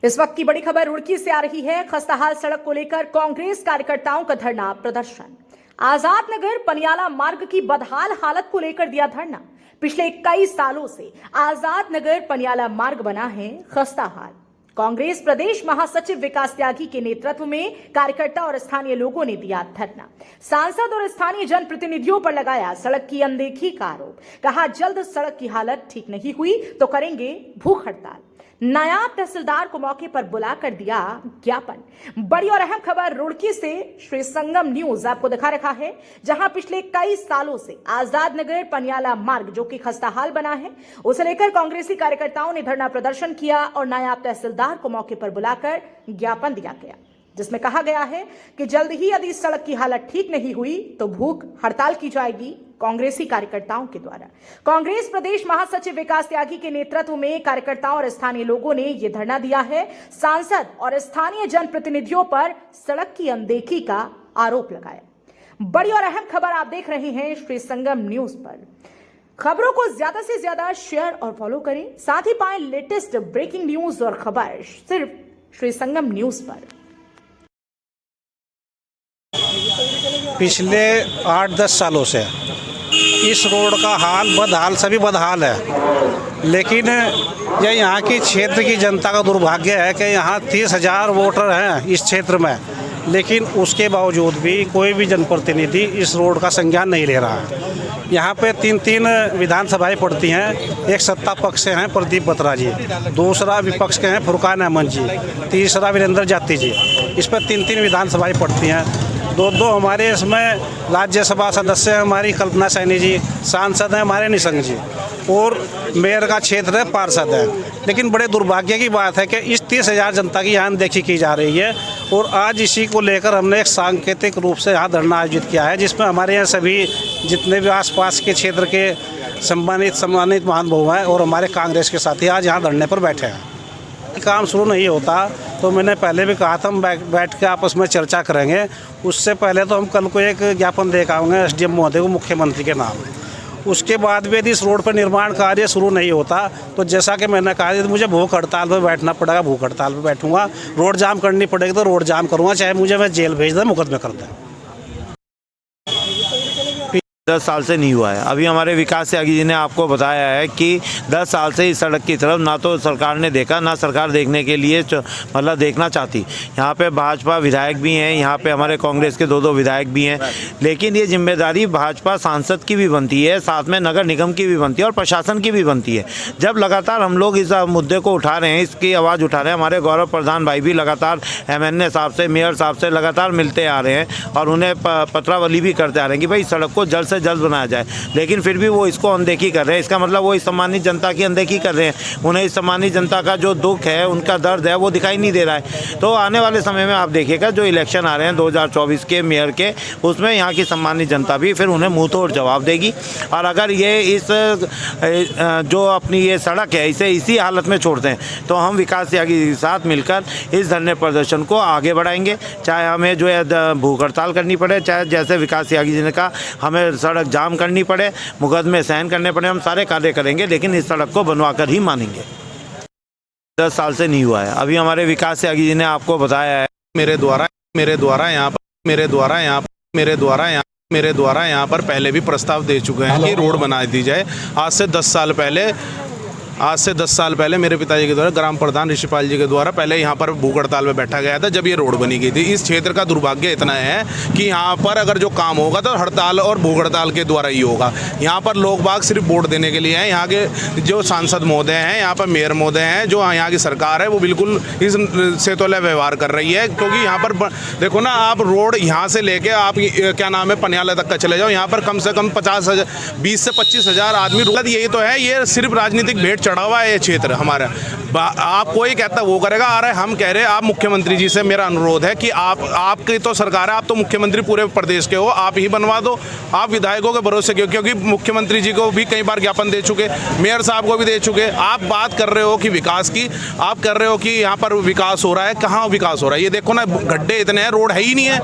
इस वक्त की बड़ी खबर रुड़की से आ रही है। खस्ताहाल सड़क को लेकर कांग्रेस कार्यकर्ताओं का धरना प्रदर्शन। आजाद नगर पनियाला मार्ग की बदहाल हालत को लेकर दिया धरना। पिछले कई सालों से आजाद नगर पनियाला मार्ग बना है खस्ताहाल। कांग्रेस प्रदेश महासचिव विकास त्यागी के नेतृत्व में कार्यकर्ता और स्थानीय लोगों ने दिया धरना। सांसद और स्थानीय जनप्रतिनिधियों पर लगाया सड़क की अनदेखी का आरोप। कहा जल्द सड़क की हालत ठीक नहीं हुई तो करेंगे भूख हड़ताल। नायब तहसीलदार को मौके पर बुलाकर दिया ज्ञापन। बड़ी और अहम खबर रुड़की से श्री संगम न्यूज आपको दिखा रखा है, जहां पिछले कई सालों से आजाद नगर पनियाला मार्ग जो कि खस्ताहाल बना है, उसे लेकर कांग्रेसी कार्यकर्ताओं ने धरना प्रदर्शन किया और नायब तहसीलदार को मौके पर बुलाकर ज्ञापन दिया गया, जिसमें कहा गया है कि जल्द ही यदि सड़क की हालत ठीक नहीं हुई तो भूख हड़ताल की जाएगी। कांग्रेसी कार्यकर्ताओं के द्वारा कांग्रेस प्रदेश महासचिव विकास त्यागी के नेतृत्व में कार्यकर्ताओं और स्थानीय लोगों ने यह धरना दिया है। सांसद और स्थानीय जनप्रतिनिधियों पर सड़क की अनदेखी का आरोप लगाया। बड़ी और अहम खबर आप देख रहे हैं श्री संगम न्यूज पर। खबरों को ज्यादा से ज्यादा शेयर और फॉलो करें, साथ ही पाएं लेटेस्ट ब्रेकिंग न्यूज और खबर सिर्फ श्री संगम न्यूज पर। पिछले 8-10 सालों से इस रोड का हाल बदहाल सभी बदहाल है, लेकिन यह यहाँ की क्षेत्र की जनता का दुर्भाग्य है कि यहाँ 30,000 वोटर हैं इस क्षेत्र में, लेकिन उसके बावजूद भी कोई भी जनप्रतिनिधि इस रोड का संज्ञान नहीं ले रहा है। यहाँ पे 3 विधानसभाएं पड़ती हैं। एक सत्ता पक्ष से हैं प्रदीप बत्रा जी, दूसरा विपक्ष के हैं फुरकान अहमद जी, तीसरा वीरेंद्र जाती जी। इस पर 3 विधानसभाएं पड़ती हैं। दो हमारे इसमें राज्यसभा सदस्य हैं हमारी कल्पना सैनी जी, सांसद हैं हमारे निशंक जी, और मेयर का क्षेत्र है पार्षद है। लेकिन बड़े दुर्भाग्य की बात है कि इस 30,000 जनता की यहाँ अनदेखी की जा रही है। और आज इसी को लेकर हमने एक सांकेतिक रूप से यहाँ धरना आयोजित किया है, जिसमें हमारे यहाँ सभी जितने भी आसपास के क्षेत्र के सम्मानित महानुभाव हैं और हमारे कांग्रेस के साथी आज यहाँ धरने पर बैठे हैं। काम शुरू नहीं होता तो मैंने पहले भी कहा था हम बैठ के आपस में चर्चा करेंगे। उससे पहले तो हम कल को एक ज्ञापन दे के आएंगे एसडीएम महोदय को मुख्यमंत्री के नाम। उसके बाद भी यदि इस रोड पर निर्माण कार्य शुरू नहीं होता तो जैसा कि मैंने कहा यदि मुझे भूख हड़ताल पर बैठना पड़ेगा, भूख हड़ताल पर बैठूंगा। रोड जाम करनी पड़ेगी तो रोड जाम करूँगा, चाहे मुझे मैं जेल भेज दें, मुकदमे कर दें। 10 साल से नहीं हुआ है। अभी हमारे विकास त्यागी जी ने आपको बताया है कि 10 साल से इस सड़क की तरफ ना तो सरकार ने देखा, ना सरकार देखने के लिए मतलब देखना चाहती। यहाँ पे भाजपा विधायक भी हैं, यहाँ पे हमारे कांग्रेस के 2 विधायक भी हैं, लेकिन ये जिम्मेदारी भाजपा सांसद की भी बनती है, साथ में नगर निगम की भी बनती है और प्रशासन की भी बनती है। जब लगातार हम लोग इस मुद्दे को उठा रहे हैं, इसकी आवाज़ उठा रहे हैं, हमारे गौरव प्रधान भाई भी लगातार एमएनए साहब से, मेयर साहब से लगातार मिलते आ रहे हैं और उन्हें पत्रावली भी करते आ रहे हैं कि भाई सड़क को जल्द जल्द बनाया जाए, लेकिन फिर भी वो इसको अनदेखी कर रहे हैं। इसका मतलब वो इस सम्मानित जनता की अनदेखी कर रहे हैं। उन्हें इस सम्मानित जनता का जो दुख है, उनका दर्द है, वो दिखाई नहीं दे रहा है। तो आने वाले समय में आप देखिएगा जो इलेक्शन आ रहे हैं 2024 के मेयर के, उसमें यहाँ की सम्मानित जनता भी फिर उन्हें मुंह तोड़ जवाब देगी। और अगर ये इस जो अपनी ये सड़क है इसे इसी हालत में छोड़ते हैं तो हम विकास त्यागी के साथ मिलकर इस धरने प्रदर्शन को आगे बढ़ाएंगे। चाहे हमें जो है भूख हड़ताल करनी पड़े, चाहे जैसे विकास त्यागी जी ने कहा हमें सड़क जाम करनी पड़े, मुकदमे सहन करने पड़े, हम सारे कार्य करेंगे, लेकिन इस सड़क को बनवाकर ही मानेंगे। 10 साल से नहीं हुआ है। अभी हमारे विकास त्यागी जी ने आपको बताया है मेरे द्वारा यहाँ पर पहले भी प्रस्ताव दे चुके हैं कि रोड बना दी जाए। आज से 10 साल पहले मेरे पिताजी के द्वारा ग्राम प्रधान ऋषिपाल जी के द्वारा पहले यहाँ पर भूख हड़ताल में बैठा गया था जब ये रोड बनी गई थी। इस क्षेत्र का दुर्भाग्य इतना है कि यहाँ पर अगर जो काम होगा तो हड़ताल और भूख हड़ताल के द्वारा ही होगा। यहाँ पर लोग बाग सिर्फ वोट देने के लिए हैं। यहाँ के जो सांसद महोदय हैं, यहाँ पर मेयर महोदय हैं, जो यहाँ की सरकार है वो बिल्कुल इस सेतोले व्यवहार कर रही है। क्योंकि यहाँ पर देखो ना, आप रोड यहाँ से लेके आप क्या नाम है पनियाला तक का चले जाओ, यहाँ पर कम से कम 20 से 25,000 आदमी। यही तो है, ये सिर्फ राजनीतिक भेंट चढ़ा हुआ है ये क्षेत्र हमारा। आप कोई कहता वो करेगा, आ रहे हम कह रहे आप मुख्यमंत्री जी से मेरा अनुरोध है कि आपकी तो सरकार है, आप तो मुख्यमंत्री पूरे प्रदेश के हो, आप ही बनवा दो। आप विधायकों के भरोसे क्यों? क्योंकि मुख्यमंत्री जी को भी कई बार ज्ञापन दे चुके, मेयर साहब को भी दे चुके। आप बात कर रहे हो कि विकास की, आप कर रहे हो कि यहाँ पर विकास हो रहा है, कहाँ विकास हो रहा है? ये देखो ना, गड्ढे इतने हैं, रोड है ही नहीं है।